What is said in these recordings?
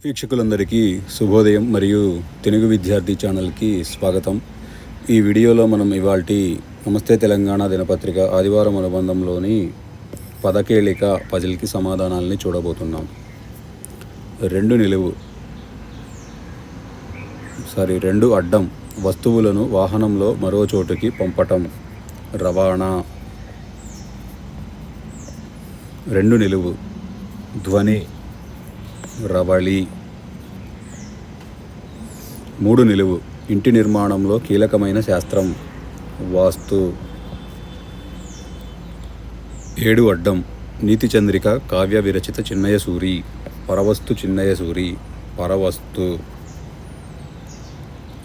వీక్షకులందరికీ శుభోదయం మరియు తెలుగు విద్యార్థి ఛానల్కి స్వాగతం. ఈ వీడియోలో మనం ఇవాల్టి నమస్తే తెలంగాణ దినపత్రిక ఆదివారం అనుబంధంలోని పదకేళిక పజిల్కి సమాధానాలని చూడబోతున్నాం. రెండు అడ్డం వస్తువులను వాహనంలో మరో చోటుకి పంపటం రవాణా. 2 నిలువు ధ్వని రవళి. 3 నిలువు ఇంటి నిర్మాణంలో కీలకమైన శాస్త్రం వాస్తు. 7 అడ్డం నీతి చంద్రిక కావ్య విరచిత చిన్నయ సూరి పరవస్తు చిన్నయ సూరి పరవస్తు.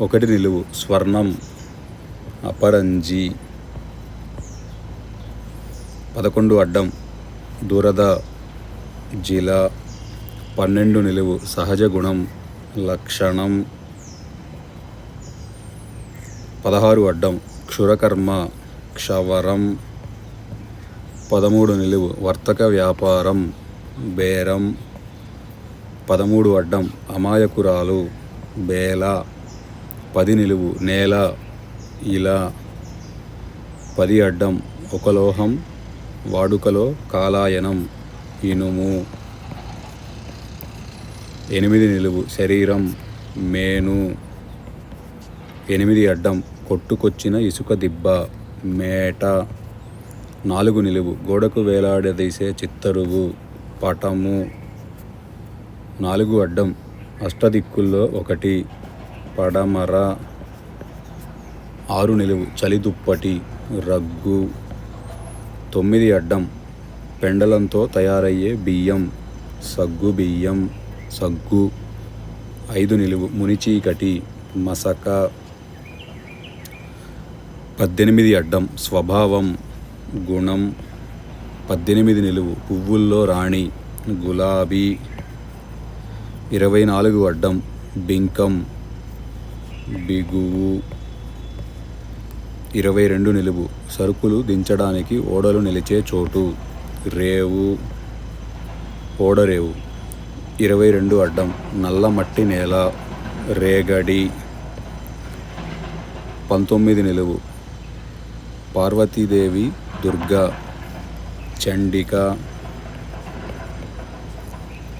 1 నిలువు స్వర్ణం అపరంజి. 11 అడ్డం దురద జిల. 12 నిలువు సహజ గుణం లక్షణం. 16 అడ్డం క్షురకర్మ క్షవరం. 13 నిలువు వర్తక వ్యాపారం బేరం. 13 అడ్డం అమాయకురాలు బేల. 10 నిలువు నేల ఇలా. 10 అడ్డం ఒక లోహం వాడుకలో కాలాయనం ఇనుము. 8 నిలువు శరీరం మేను. 8 అడ్డం కొట్టుకొచ్చిన ఇసుక దిబ్బ మేట. 4 నిలువు గోడకు వేలాడదీసే చిత్తరువు పటము. 4 అడ్డం అష్టదిక్కుల్లో ఒకటి పడమర. 6 నిలువు చలిదుప్పటి రగ్గు. 9 అడ్డం పెండలంతో తయారయ్యే బియ్యం సగ్గు బియ్యం సగ్గు. 5 నిలువు మునిచీకటి మసక. 18 అడ్డం స్వభావం గుణం. 18 నిలువు పువ్వుల్లో రాణి గులాబీ. 24 అడ్డం బింకం బిగువు. 22 నిలువు సరుకులు దించడానికి ఓడలు నిలిచే చోటు రేవు ఓడరేవు. 22 అడ్డం నల్ల మట్టి నేల రేగడి. 19 నిలువు పార్వతీదేవి దుర్గా చండిక.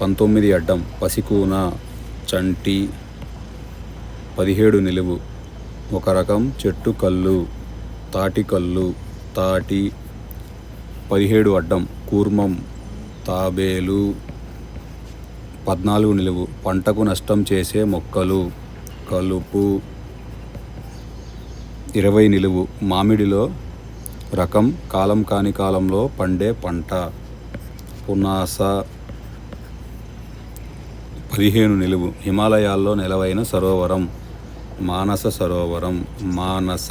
19 అడ్డం పసికూన చంటి. 17 నిలువు ఒక రకం చెట్టు కల్లు తాటికల్లు తాటి. 17 అడ్డం కూర్మం తాబేలు. 14 నిలువు పంటకు నష్టం చేసే మొక్కలు కలుపు. 20 నిలువు మామిడిలో రకం కాలం కాని కాలంలో పండే పంట పునాస. 15 నిలువు హిమాలయాల్లో నెలవైన సరోవరం మానస సరోవరం మానస.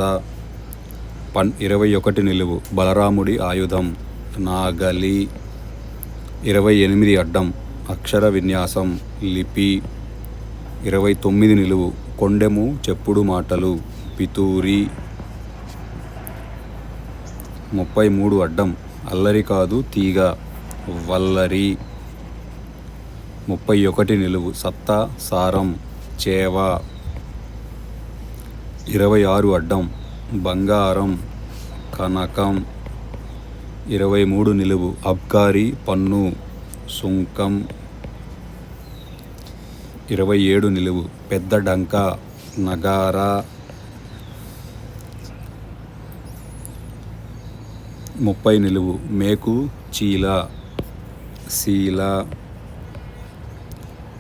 21 నిలువు బలరాముడి ఆయుధం నాగలి. 28 అడ్డం అక్షర విన్యాసం లిపి. 29 నిలువు కొండెము చెప్పుడు మాటలు పితూరి. 33 అడ్డం అల్లరి కాదు తీగ వల్లరి. 31 నిలువు సత్తా సారం చేవ. 26 అడ్డం బంగారం కనకం. 23 నిలువు అబ్కారీ పన్ను సుంకం. 27 నిలువు పెద్ద డంక నగారా. 30 నిలువు మేకు చీల శీల.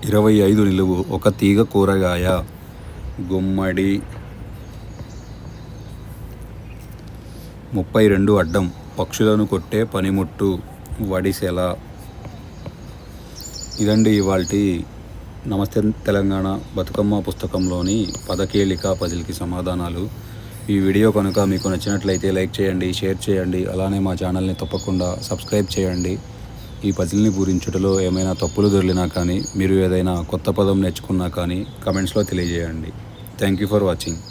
25 నిలువు ఒక తీగ కూరగాయ గుమ్మడి. 32 అడ్డం పక్షులను కొట్టే పనిముట్టు వడిసెల. ఇదండి ఇవాల్టి నమస్తే తెలంగాణ బతుకమ్మ పుస్తకంలోని పదకేళిక పజిల్కి సమాధానాలు. ఈ వీడియో కనుక మీకు నచ్చినట్లయితే లైక్ చేయండి, షేర్ చేయండి, అలానే మా ఛానల్ని తప్పకుండా సబ్స్క్రైబ్ చేయండి. ఈ పజిల్ని పూరించుటలో ఏమైనా తప్పులు దొరికినా కానీ మీరు ఏదైనా కొత్త పదం నేర్చుకున్నా కానీ కమెంట్స్లో తెలియజేయండి. Thank you for watching.